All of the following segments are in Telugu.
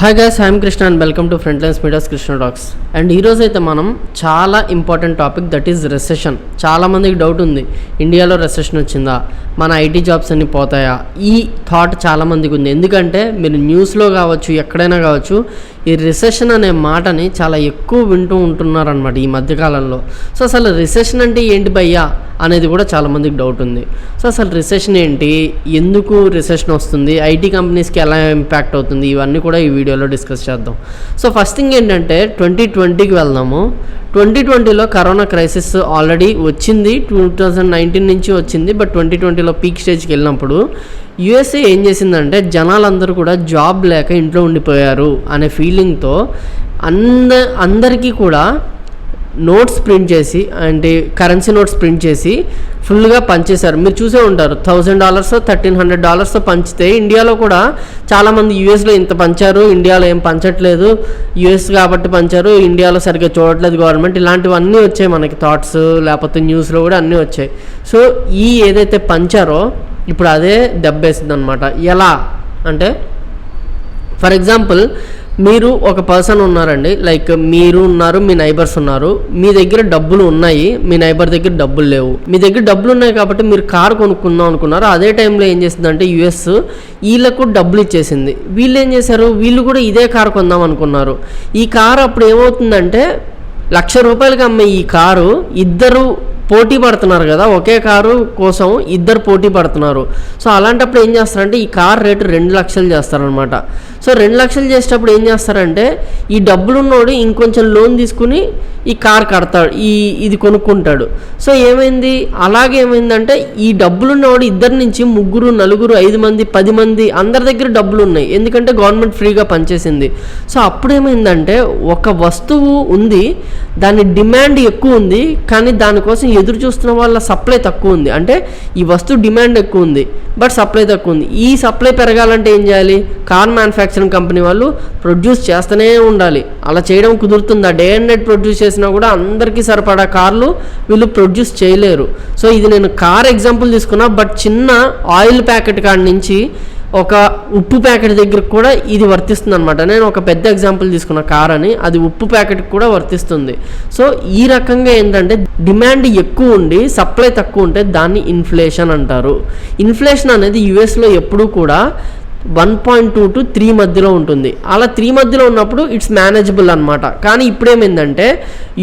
Hi guys, I'm Krishna and welcome to Frontlines medias Krishna talks. And ఈరోజు అయితే మనం చాలా important topic, that is recession. చాలామందికి డౌట్ ఉంది, ఇండియాలో రెసెషన్ వచ్చిందా, మన ఐటీ జాబ్స్ అన్నీ పోతాయా? ఈ థాట్ చాలామందికి ఉంది. ఎందుకంటే మీరు న్యూస్లో కావచ్చు, ఎక్కడైనా కావచ్చు, ఈ రిసెషన్ అనే మాటని చాలా ఎక్కువ వింటూ ఉంటున్నారనమాట ఈ మధ్యకాలంలో. సో అసలు రిసెషన్ అంటే ఏంటి భయ్యా అనేది కూడా చాలామందికి డౌట్ ఉంది. సో అసలు రిసెషన్ ఏంటి, ఎందుకు రిసెషన్ వస్తుంది, ఐటీ కంపెనీస్కి ఎలా ఇంపాక్ట్ అవుతుంది, ఇవన్నీ కూడా ఈ వీడియోలో డిస్కస్ చేద్దాం. సో ఫస్ట్ థింగ్ ఏంటంటే 2020కి వెళ్దాము. 2020లో కరోనా క్రైసిస్ ఆల్రెడీ వచ్చింది, 2019 నుంచి వచ్చింది. బట్ 2020లో పీక్ స్టేజ్కి వెళ్ళినప్పుడు యూఎస్ఏ ఏం చేసిందంటే జనాలందరూ కూడా జాబ్ లేక ఇంట్లో ఉండిపోయారు అనే ఫీలింగ్తో అందరికీ కూడా నోట్స్ ప్రింట్ చేసి, అంటే కరెన్సీ నోట్స్ ప్రింట్ చేసి ఫుల్గా పంచేశారు. మీరు చూసే ఉంటారు, $1000 $1300 పంచితే ఇండియాలో కూడా చాలామంది యూఎస్లో ఇంత పంచారు, ఇండియాలో ఏం పంచట్లేదు, యూఎస్ కాబట్టి పంచారు, ఇండియాలో సరిగ్గా చూడట్లేదు గవర్నమెంట్, ఇలాంటివన్నీ వచ్చాయి మనకి థాట్స్, లేకపోతే న్యూస్లో కూడా అన్నీ వచ్చాయి. సో ఈ ఏదైతే పంచారో ఇప్పుడు అదే దెబ్బేసింది అనమాట. ఎలా అంటే, ఫర్ ఎగ్జాంపుల్ మీరు ఒక పర్సన్ ఉన్నారండి, లైక్ మీరు ఉన్నారు, మీ నైబర్స్ ఉన్నారు, మీ దగ్గర డబ్బులు ఉన్నాయి, మీ నైబర్ దగ్గర డబ్బులు లేవు. మీ దగ్గర డబ్బులు ఉన్నాయి కాబట్టి మీరు కారు కొనుక్కుందాం అనుకున్నారు. అదే టైంలో ఏం చేసిందంటే యుఎస్ వీళ్ళకు డబ్బులు ఇచ్చేసింది. వీళ్ళు ఏం చేశారు, వీళ్ళు కూడా ఇదే కారు కొందాం అనుకున్నారు. ఈ కారు అప్పుడు ఏమవుతుందంటే ₹1,00,000 అమ్మే ఈ కారు ఇద్దరు పోటీ పడుతున్నారు కదా, ఒకే కారు కోసం ఇద్దరు పోటీ పడుతున్నారు. సో అలాంటప్పుడు ఏం చేస్తారంటే ఈ కార్ రేటు 2 లక్షలు చేస్తారనమాట. సో 2 లక్షలు చేసేటప్పుడు ఏం చేస్తారంటే ఈ డబ్బులున్నోడు ఇంకొంచెం లోన్ తీసుకుని ఈ కార్ కడతాడు, ఇది కొనుక్కుంటాడు. సో ఏమైంది, అలాగే ఏమైందంటే ఈ డబ్బులున్నవాడు ఇద్దరి నుంచి 3, 4, 5 మంది 10 మంది అందరి దగ్గర డబ్బులు ఉన్నాయి, ఎందుకంటే గవర్నమెంట్ ఫ్రీగా పనిచేసింది. సో అప్పుడు ఏమైందంటే ఒక వస్తువు ఉంది, దాని డిమాండ్ ఎక్కువ ఉంది, కానీ దానికోసం ఎదురు చూస్తున్న వాళ్ళ సప్లై తక్కువ ఉంది. అంటే ఈ వస్తువు డిమాండ్ ఎక్కువ ఉంది బట్ సప్లై తక్కువ ఉంది. ఈ సప్లై పెరగాలంటే ఏం చేయాలి, కార్ మ్యానుఫ్యాక్చరింగ్ కంపెనీ వాళ్ళు ప్రొడ్యూస్ చేస్తూనే ఉండాలి. అలా చేయడం కుదురుతుందా? డే అండ్ నైట్ ప్రొడ్యూస్ చేసినా కూడా అందరికీ సరిపడా కార్లు వీళ్ళు ప్రొడ్యూస్ చేయలేరు. సో ఇది నేను కార్ ఎగ్జాంపుల్ తీసుకున్నా, బట్ చిన్న ఆయిల్ ప్యాకెట్ కాడి నుంచి ఒక ఉప్పు ప్యాకెట్ దగ్గరకు కూడా ఇది వర్తిస్తుంది అనమాట. నేను ఒక పెద్ద ఎగ్జాంపుల్ తీసుకున్న కార్ అని, అది ఉప్పు ప్యాకెట్కి కూడా వర్తిస్తుంది. సో ఈ రకంగా ఏంటంటే డిమాండ్ ఎక్కువ ఉండి సప్లై తక్కువ ఉంటే దాన్ని ఇన్ఫ్లేషన్ అంటారు. ఇన్ఫ్లేషన్ అనేది యుఎస్లో ఎప్పుడూ కూడా 1.2 to 3 మధ్యలో ఉంటుంది. అలా 3 మధ్యలో ఉన్నప్పుడు ఇట్స్ మేనేజబుల్ అనమాట. కానీ ఇప్పుడేమైందంటే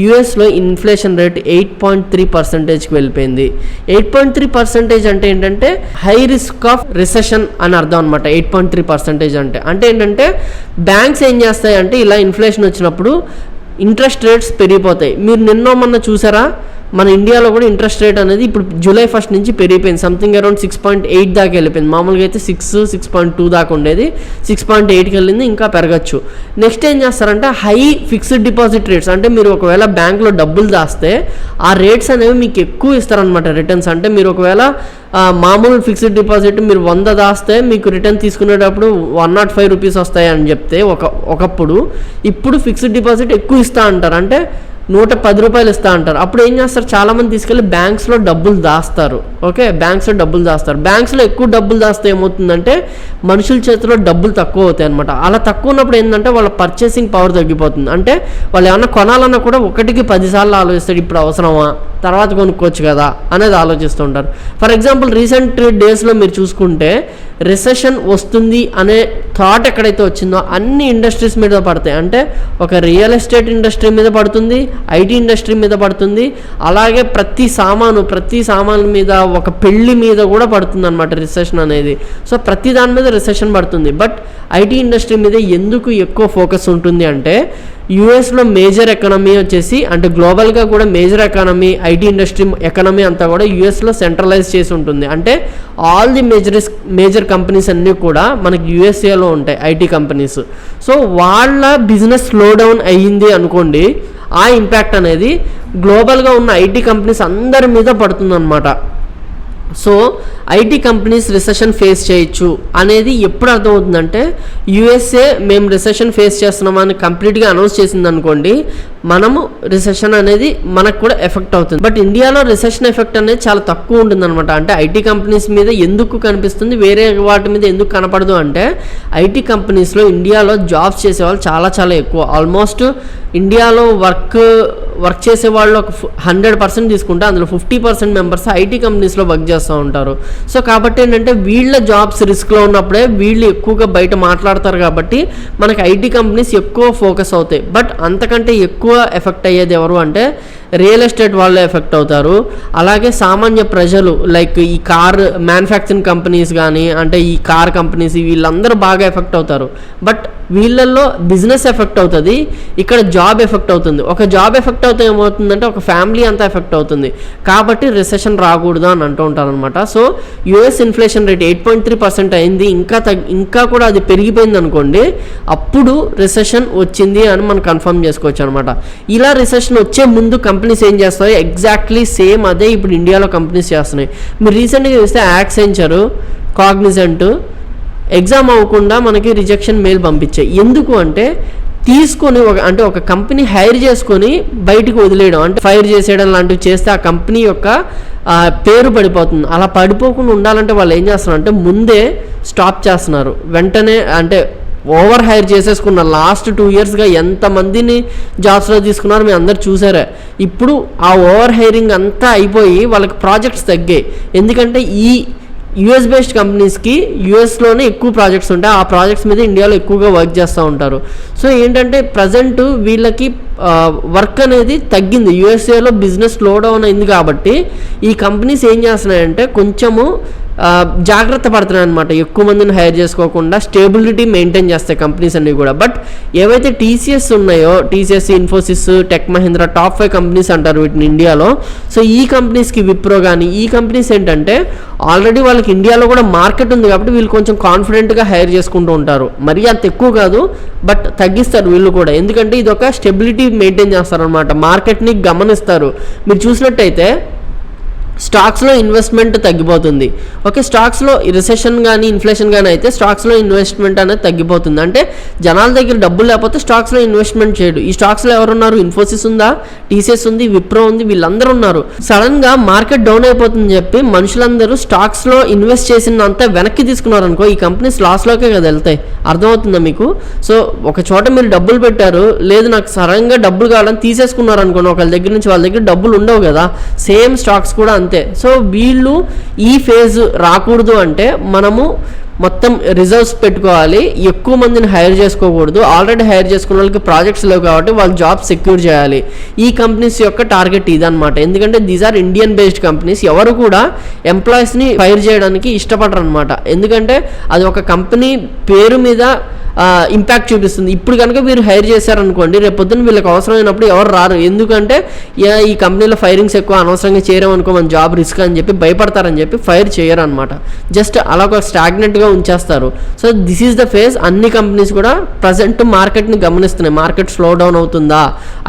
యూఎస్లో ఇన్ఫ్లేషన్ రేట్ 8.3%కి వెళ్ళిపోయింది. 8.3% అంటే ఏంటంటే హై రిస్క్ ఆఫ్ రిసెషన్ అని అర్థం అనమాట. 8.3% అంటే ఏంటంటే బ్యాంక్స్ ఏం చేస్తాయంటే ఇలా ఇన్ఫ్లేషన్ వచ్చినప్పుడు ఇంట్రెస్ట్ రేట్స్ పెరిగిపోతాయి. మీరు మొన్న చూసారా, మన ఇండియాలో కూడా ఇంట్రెస్ట్ రేట్ అనేది ఇప్పుడు July 1 నుంచి పెరిగిపోయింది. సంథింగ్ అరౌండ్ 6.8 దాకా వెళ్ళిపోయింది. మామూలుగా అయితే 6.2 దాకా ఉండేది, 6.8కి వెళ్ళింది, ఇంకా పెరగచ్చు. నెక్స్ట్ ఏం చేస్తారంటే హై ఫిక్స్డ్ డిపాజిట్ రేట్స్, అంటే మీరు ఒకవేళ బ్యాంక్లో డబ్బులు దాస్తే ఆ రేట్స్ అనేవి మీకు ఎక్కువ ఇస్తారనమాట రిటర్న్స్. అంటే మీరు ఒకవేళ మామూలు ఫిక్స్డ్ డిపాజిట్ మీరు 100 దాస్తే మీకు రిటర్న్ తీసుకునేటప్పుడు ₹105 వస్తాయి అని చెప్తే ఒకప్పుడు, ఇప్పుడు ఫిక్స్డ్ డిపాజిట్ ఎక్కువ ఇస్తా అంటారు, అంటే ₹110 ఇస్తా అంటారు. అప్పుడు ఏం చేస్తారు, చాలామంది తీసుకెళ్ళి బ్యాంక్స్లో డబ్బులు దాస్తారు. ఓకే, బ్యాంక్స్లో డబ్బులు దాస్తారు. బ్యాంక్స్లో ఎక్కువ డబ్బులు దాస్తే ఏమవుతుందంటే మనుషుల చేతిలో డబ్బులు తక్కువ అవుతాయి అనమాట. అలా తక్కువ ఉన్నప్పుడు ఏంటంటే వాళ్ళ పర్చేసింగ్ పవర్ తగ్గిపోతుంది. అంటే వాళ్ళు ఏమన్నా కొనాలన్నా కూడా 1కి 10 సార్లు ఆలోచిస్తాడు, ఇప్పుడు అవసరమా, తర్వాత కొనుక్కోవచ్చు కదా అనేది ఆలోచిస్తూ ఉంటారు. ఫర్ ఎగ్జాంపుల్ రీసెంట్ డేస్లో మీరు చూసుకుంటే రిసెషన్ వస్తుంది అనే థాట్ ఎక్కడైతే వచ్చిందో అన్ని ఇండస్ట్రీస్ మీద పడతాయి. అంటే ఒక రియల్ ఎస్టేట్ ఇండస్ట్రీ మీద పడుతుంది, ఐటీ ఇండస్ట్రీ మీద పడుతుంది, అలాగే ప్రతి సామాను మీద, ఒక పెళ్లి మీద కూడా పడుతుంది అనమాట రిసెషన్ అనేది. సో ప్రతి దాని మీద రిసెషన్ పడుతుంది. బట్ ఐటీ ఇండస్ట్రీ మీద ఎందుకు ఎక్కువ ఫోకస్ ఉంటుంది అంటే యూఎస్లో మేజర్ ఎకానమీ వచ్చేసి, అంటే గ్లోబల్గా కూడా major economy, IT industry economy అంతా కూడా యూఎస్లో సెంట్రలైజ్ చేసి ఉంటుంది. అంటే ఆల్ ది మేజర్ కంపెనీస్ అన్నీ కూడా మనకి యూఎస్ఏలో ఉంటాయి, ఐటీ కంపెనీస్. సో వాళ్ళ బిజినెస్ స్లో డౌన్ అయ్యింది అనుకోండి, ఆ ఇంపాక్ట్ అనేది గ్లోబల్గా ఉన్న ఐటీ కంపెనీస్ అందరి మీద పడుతుందన్నమాట. So IT companies recession face చేయొచ్చు అనేది ఎప్పుడు అర్థమవుతుందంటే యూఎస్ఏ మేము రిసెషన్ ఫేస్ చేస్తున్నామని కంప్లీట్గా అనౌన్స్ చేసింది అనుకోండి, మనము రిసెషన్ అనేది మనకు కూడా ఎఫెక్ట్ అవుతుంది. బట్ ఇండియాలో రిసెషన్ ఎఫెక్ట్ అనేది చాలా తక్కువ ఉంటుంది అనమాట. అంటే ఐటీ కంపెనీస్ మీద ఎందుకు కనిపిస్తుంది, వేరే వాటి మీద ఎందుకు కనపడదు అంటే ఐటీ కంపెనీస్లో ఇండియాలో జాబ్స్ చేసేవాళ్ళు చాలా చాలా ఎక్కువ. ఆల్మోస్ట్ ఇండియాలో వర్క్ చేసే వాళ్ళు ఒక 100% తీసుకుంటే అందులో 50% మెంబర్స్ ఐటీ కంపెనీస్లో వర్క్ చేస్తూ ఉంటారు. సో కాబట్టి ఏంటంటే వీళ్ళ జాబ్స్ రిస్క్లో ఉన్నప్పుడే వీళ్ళు ఎక్కువగా బయట మాట్లాడతారు కాబట్టి మనకి ఐటీ కంపెనీస్ ఎక్కువ ఫోకస్ అవుతాయి. బట్ అంతకంటే ఎక్కువ ఎఫెక్ట్ అయ్యేది ఎవరు అంటే రియల్ ఎస్టేట్ వాళ్ళే ఎఫెక్ట్ అవుతారు. అలాగే సామాన్య ప్రజలు లైక్ ఈ కార్ మ్యానుఫ్యాక్చరింగ్ కంపెనీస్ కానీ అంటే ఈ కార్ కంపెనీస్ వీళ్ళందరూ బాగా ఎఫెక్ట్ అవుతారు. బట్ వీళ్ళల్లో బిజినెస్ ఎఫెక్ట్ అవుతుంది, ఇక్కడ జాబ్ ఎఫెక్ట్ అవుతుంది. ఒక జాబ్ ఎఫెక్ట్ అవుతే ఏమవుతుందంటే ఒక ఫ్యామిలీ అంతా ఎఫెక్ట్ అవుతుంది. కాబట్టి రిసెషన్ రాకూడదు అని అంటూ ఉంటారనమాట. సో యూఎస్ ఇన్ఫ్లేషన్ రేట్ 8.3% అయింది, ఇంకా కూడా అది పెరిగిపోయింది అనుకోండి, అప్పుడు రిసెషన్ వచ్చింది అని మనం కన్ఫర్మ్ చేసుకోవచ్చు అనమాట. ఇలా రిసెషన్ వచ్చే ముందు కంపెనీస్ ఏం చేస్తాయి, ఎగ్జాక్ట్లీ సేమ్ అదే ఇప్పుడు ఇండియాలో కంపెనీస్ చేస్తున్నాయి. మీరు రీసెంట్గా చూస్తే యాక్సెంచర్, కాగ్నిజెంట్ ఎగ్జామ్ అవ్వకుండా మనకి రిజెక్షన్ మెయిల్ పంపించాయి. ఎందుకు అంటే తీసుకొని ఒక కంపెనీ హైర్ చేసుకొని బయటకు వదిలేయడం, అంటే ఫైర్ చేసేయడం లాంటివి చేస్తే ఆ కంపెనీ యొక్క పేరు పడిపోతుంది. అలా పడిపోకుండా ఉండాలంటే వాళ్ళు ఏం చేస్తున్నారు అంటే ముందే స్టాప్ చేస్తున్నారు. వెంటనే అంటే ఓవర్ హైర్ చేసేసుకున్న లాస్ట్ 2 yearsగా ఎంతమందిని జాబ్స్లో తీసుకున్నారు మీ అందరు చూసారే. ఇప్పుడు ఆ ఓవర్ హైరింగ్ అంతా అయిపోయి వాళ్ళకి ప్రాజెక్ట్స్ తగ్గాయి. ఎందుకంటే ఈ యూఎస్ బేస్డ్ కంపెనీస్కి యూఎస్లోనే ఎక్కువ ప్రాజెక్ట్స్ ఉంటాయి, ఆ ప్రాజెక్ట్స్ మీద ఇండియాలో ఎక్కువగా వర్క్ చేస్తూ ఉంటారు. సో ఏంటంటే ప్రజెంట్ వీళ్ళకి వర్క్ అనేది తగ్గింది, యూఎస్ఏలో బిజినెస్ స్లో డౌన్ అయింది. కాబట్టి ఈ కంపెనీస్ ఏం చేస్తున్నాయంటే కొంచెము జాగ్రత్త పడుతున్నాయి అనమాట, ఎక్కువ మందిని హైర్ చేసుకోకుండా స్టేబిలిటీ మెయింటైన్ చేస్తాయి కంపెనీస్ అన్నీ కూడా. బట్ ఏవైతే టీసీఎస్ ఉన్నాయో, TCS, Infosys, tech Mahindra top 5 companies అంటారు వీటిని ఇండియాలో. సో ఈ కంపెనీస్కి విప్రో కానీ ఈ కంపెనీస్ ఏంటంటే ఆల్రెడీ వాళ్ళకి ఇండియాలో కూడా మార్కెట్ ఉంది కాబట్టి వీళ్ళు కొంచెం కాన్ఫిడెంట్గా హైర్ చేసుకుంటూ ఉంటారు. మరీ అంత ఎక్కువ కాదు, బట్ తగ్గిస్తారు వీళ్ళు కూడా. ఎందుకంటే ఇది ఒక స్టెబిలిటీ మెయింటైన్ చేస్తారు అనమాట, మార్కెట్ని గమనిస్తారు. మీరు చూసినట్టయితే స్టాక్స్లో ఇన్వెస్ట్మెంట్ తగ్గిపోతుంది. ఓకే, స్టాక్స్లో రిసెషన్ కానీ ఇన్ఫ్లేషన్ కానీ అయితే స్టాక్స్లో ఇన్వెస్ట్మెంట్ అనేది తగ్గిపోతుంది. అంటే జనాల దగ్గర డబ్బులు లేకపోతే స్టాక్స్లో ఇన్వెస్ట్మెంట్ చేయడు. ఈ స్టాక్స్లో ఎవరున్నారు, ఇన్ఫోసిస్ ఉందా, టీసీఎస్ ఉంది, విప్రో ఉంది, వీళ్ళందరూ ఉన్నారు. సడన్గా మార్కెట్ డౌన్ అయిపోతుందని చెప్పి మనుషులందరూ స్టాక్స్లో ఇన్వెస్ట్ చేసినంత వెనక్కి తీసుకున్నారు అనుకో, ఈ కంపెనీస్ లాస్లోకే కదా వెళ్తాయి. అర్థమవుతుందా మీకు? సో ఒక చోట మీరు డబ్బులు పెట్టారు, లేదు నాకు సడన్గా డబ్బులు కావాలని తీసేసుకున్నారు అనుకోండి ఒకళ్ళ దగ్గర నుంచి, వాళ్ళ దగ్గర డబ్బులు ఉండవు కదా. సేమ్ స్టాక్స్ కూడా అంతే. సో వీళ్ళు ఈ ఫేజ్ రాకూడదు అంటే మనము మొత్తం రిజర్వ్స్ పెట్టుకోవాలి, ఎక్కువ మందిని హైర్ చేసుకోకూడదు. ఆల్రెడీ హైర్ చేసుకున్న వాళ్ళకి ప్రాజెక్ట్స్ లేవు కాబట్టి వాళ్ళు జాబ్ సెక్యూర్ చేయాలి. ఈ కంపెనీస్ యొక్క టార్గెట్ ఇదనమాట. ఎందుకంటే these are Indian based companies. ఎవరు కూడా ఎంప్లాయీస్ని ఫైర్ చేయడానికి ఇష్టపడరు అనమాట. ఎందుకంటే అది ఒక కంపెనీ పేరు మీద ఇంపాక్ట్ చూపిస్తుంది. ఇప్పుడు కనుక మీరు హైర్ చేశారనుకోండి, రేపు పొద్దున్న వీళ్ళకి అవసరమైనప్పుడు ఎవరు రారు. ఎందుకంటే ఈ కంపెనీలో ఫైరింగ్స్ ఎక్కువ, అనవసరంగా చేరామనుకో మన జాబ్ రిస్క్ అని చెప్పి భయపడతారని చెప్పి ఫైర్ చేయరు అనమాట. జస్ట్ అలా ఒక స్టాగ్నెంట్గా ఉంచేస్తారు. So this is the phase. అన్ని కంపెనీస్ కూడా ప్రజెంట్ మార్కెట్ని గమనిస్తున్నాయి. మార్కెట్ స్లో డౌన్ అవుతుందా,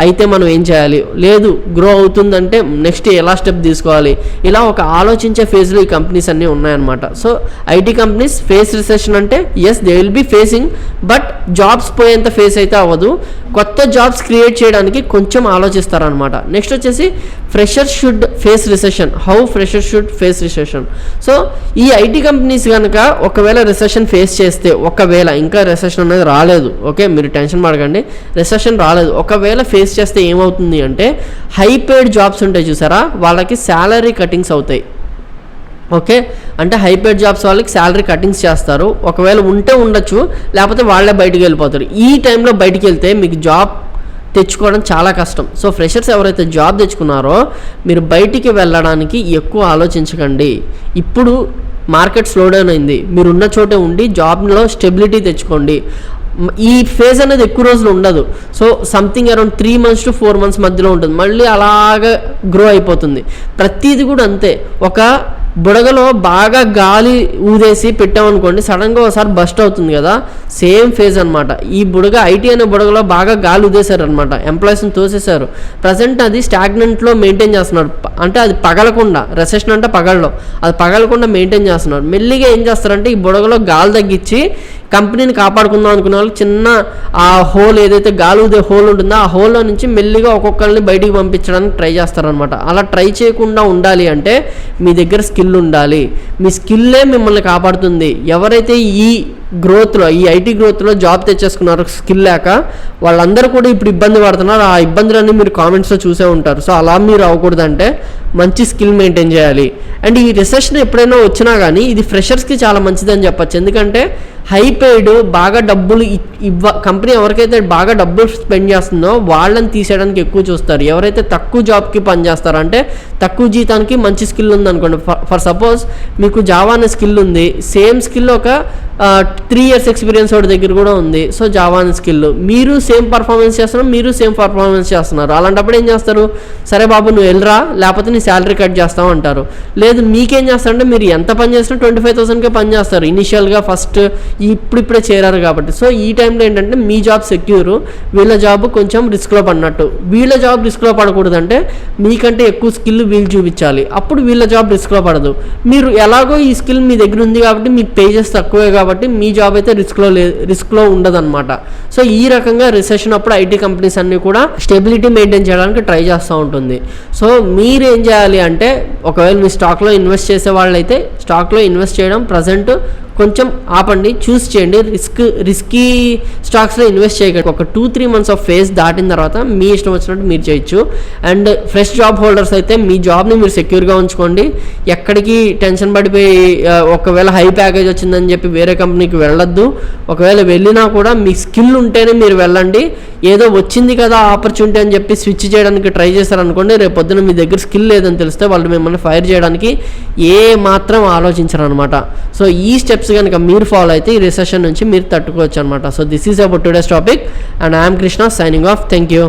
అయితే మనం ఏం చేయాలి, లేదు గ్రో అవుతుందంటే నెక్స్ట్ ఎలా స్టెప్ తీసుకోవాలి, ఇలా ఒక ఆలోచించే ఫేజ్లో ఈ కంపెనీస్ అన్నీ ఉన్నాయన్నమాట. So IT companies face recession అంటే yes they will be facing, but jobs పోయేంత ఫేస్ అయితే అవ్వదు. కొత్త జాబ్స్ క్రియేట్ చేయడానికి కొంచెం ఆలోచిస్తారనమాట. నెక్స్ట్ వచ్చేసి freshers should face recession. How freshers should face recession. So ఈ ఐటీ కంపెనీస్ కనుక ఒకవేళ రిసెషన్ ఫేస్ చేస్తే, ఒకవేళ ఇంకా రిసెషన్ అనేది రాలేదు, ఓకే మీరు టెన్షన్ పడకండి, రిసెషన్ రాలేదు, ఒకవేళ ఫేస్ చేస్తే ఏమవుతుంది అంటే హై పేడ్ జాబ్స్ ఉంటాయి చూసారా, వాళ్ళకి శాలరీ కటింగ్స్ అవుతాయి. ఓకే, అంటే హై పేడ్ జాబ్స్ వాళ్ళకి శాలరీ కటింగ్స్ చేస్తారు. ఒకవేళ ఉంటే ఉండొచ్చు, లేకపోతే వాళ్ళే బయటికి వెళ్ళిపోతారు. ఈ టైంలో బయటికి వెళ్తే మీకు జాబ్ తెచ్చుకోవడం చాలా కష్టం. సో ఫ్రెషర్స్ ఎవరైతే జాబ్ తెచ్చుకున్నారో మీరు బయటికి వెళ్ళడానికి ఎక్కువ ఆలోచించకండి. ఇప్పుడు మార్కెట్ స్లో డౌన్ అయింది, మీరు ఉన్న చోటే ఉండి జాబ్లో స్టెబిలిటీ తెచ్చుకోండి. ఈ ఫేజ్ అనేది ఎక్కువ రోజులు ఉండదు. So something around 3 months to 4 months మధ్యలో ఉంటుంది, మళ్ళీ అలాగా గ్రో అయిపోతుంది. ప్రతిదీ కూడా అంతే. ఒక బుడగలో బాగా గాలి ఊదేసి పెట్టామనుకోండి, సడన్గా ఒకసారి బస్ట్ అవుతుంది కదా, సేమ్ ఫేజ్ అనమాట. ఈ బుడగ ఐటీ అనే బుడగలో బాగా గాలి ఊదేశారు అనమాట, ఎంప్లాయీస్ని తోసేశారు. ప్రజెంట్ అది స్టాగ్నెంట్లో మెయింటైన్ చేస్తున్నారు, అంటే అది పగలకుండా, రెసెషన్ అంటే పగలలో, అది పగలకుండా మెయింటైన్ చేస్తున్నారు. మెల్లిగా ఏం చేస్తారంటే ఈ బుడగలో గాలి తగ్గించి కంపెనీని కాపాడుకుందాం అనుకున్న వాళ్ళు చిన్న ఆ హోల్, ఏదైతే గాలి ఊదే హోల్ ఉంటుందో ఆ హోల్లో నుంచి మెల్లిగా ఒక్కొక్కరిని బయటికి పంపించడానికి ట్రై చేస్తారనమాట. అలా ట్రై చేయకుండా ఉండాలి అంటే మీ దగ్గర స్కిల్ ఉండాలి. మీ స్కిల్లే మిమ్మల్ని కాపాడుతుంది. ఎవరైతే ఈ గ్రోత్లో, ఈ ఐటీ గ్రోత్లో జాబ్ తెచ్చేసుకున్నారు స్కిల్ లేక, వాళ్ళందరూ కూడా ఇప్పుడు ఇబ్బంది పడుతున్నారు. ఆ ఇబ్బందులన్నీ మీరు కామెంట్స్లో చూసే ఉంటారు. సో అలా మీరు అవ్వకూడదంటే మంచి స్కిల్ మెయింటైన్ చేయాలి. అండ్ ఈ రిసెషన్ ఎప్పుడైనా వచ్చినా కానీ ఇది ఫ్రెషర్స్కి చాలా మంచిదని చెప్పచ్చు. ఎందుకంటే హై పెయిడ్, బాగా డబ్బులు కంపెనీ ఎవరికైతే బాగా డబ్బులు స్పెండ్ చేస్తుందో వాళ్ళని తీసేయడానికి ఎక్కువ చూస్తారు. ఎవరైతే తక్కువ జాబ్కి పనిచేస్తారో, అంటే తక్కువ జీతానికి మంచి స్కిల్ ఉందనుకోండి, ఫర్ సపోజ్ మీకు జావా అనే స్కిల్ ఉంది, సేమ్ స్కిల్ ఒక 3 years ఎక్స్పీరియన్స్ వాడి దగ్గర కూడా ఉంది. సో జావా అనే స్కిల్ మీరు సేమ్ పర్ఫార్మెన్స్ చేస్తున్నారు, మీరు సేమ్ పర్ఫార్మెన్స్ చేస్తున్నారు. అలాంటప్పుడు ఏం చేస్తారు, సరే బాబు నువ్వు వెళ్ళరా, లేకపోతే నీ శాలరీ కట్ చేస్తావు అంటారు. లేదు మీకేం చేస్తారంటే మీరు ఎంత పని చేసినా 25,000కే పని చేస్తారు ఇనిషియల్గా, ఫస్ట్ ఇప్పుడిప్పుడే చేరారు కాబట్టి. సో ఈ టైంలో ఏంటంటే మీ జాబ్ సెక్యూరు, వీళ్ళ జాబ్ కొంచెం రిస్క్లో పడినట్టు. వీళ్ళ జాబ్ రిస్క్లో పడకూడదంటే మీకంటే ఎక్కువ స్కిల్ వీళ్ళు చూపించాలి, అప్పుడు వీళ్ళ జాబ్ రిస్క్లో పడదు. మీరు ఎలాగో ఈ స్కిల్ మీ దగ్గర ఉంది కాబట్టి మీకు పేజెస్ తక్కువే కాబట్టి మీ జాబ్ అయితే రిస్క్లో ఉండదన్నమాట. సో ఈ రకంగా రిసెషన్ అప్పుడు ఐటీ కంపెనీస్ అన్నీ కూడా స్టెబిలిటీ మెయింటైన్ చేయడానికి ట్రై చేస్తూ ఉంటుంది. సో మీరు ఏం చేయాలి అంటే, ఒకవేళ మీ స్టాక్లో ఇన్వెస్ట్ చేసే వాళ్ళైతే స్టాక్లో ఇన్వెస్ట్ చేయడం ప్రజెంట్ కొంచెం ఆపండి, చూస్ చేయండి. రిస్కీ స్టాక్స్లో ఇన్వెస్ట్ చేయకండి. ఒక 2-3 months ఆఫ్ ఫేజ్ దాటిన తర్వాత మీ ఇష్టం వచ్చినట్టు మీరు చేయొచ్చు. అండ్ ఫ్రెష్ జాబ్ హోల్డర్స్ అయితే మీ జాబ్ని మీరు సెక్యూర్గా ఉంచుకోండి. ఎక్కడికి టెన్షన్ పడిపోయి ఒకవేళ హై ప్యాకేజ్ వచ్చిందని చెప్పి వేరే కంపెనీకి వెళ్ళొద్దు. ఒకవేళ వెళ్ళినా కూడా మీ స్కిల్ ఉంటేనే మీరు వెళ్ళండి. ఏదో వచ్చింది కదా ఆపర్చునిటీ అని చెప్పి స్విచ్ చేయడానికి ట్రై చేశారనుకోండి, రేపు పొద్దున మీ దగ్గర స్కిల్ లేదని తెలిస్తే వాళ్ళు మిమ్మల్ని ఫైర్ చేయడానికి ఏ మాత్రం ఆలోచించరు అనమాట. సో ఈ స్టెప్స్ కనుక మీరు ఫాలో అయితే ఈ రిసెషన్ నుంచి మీరు తట్టుకోవచ్చు అనమాట. So this is about today's topic and I'm Krishna signing off. Thank you.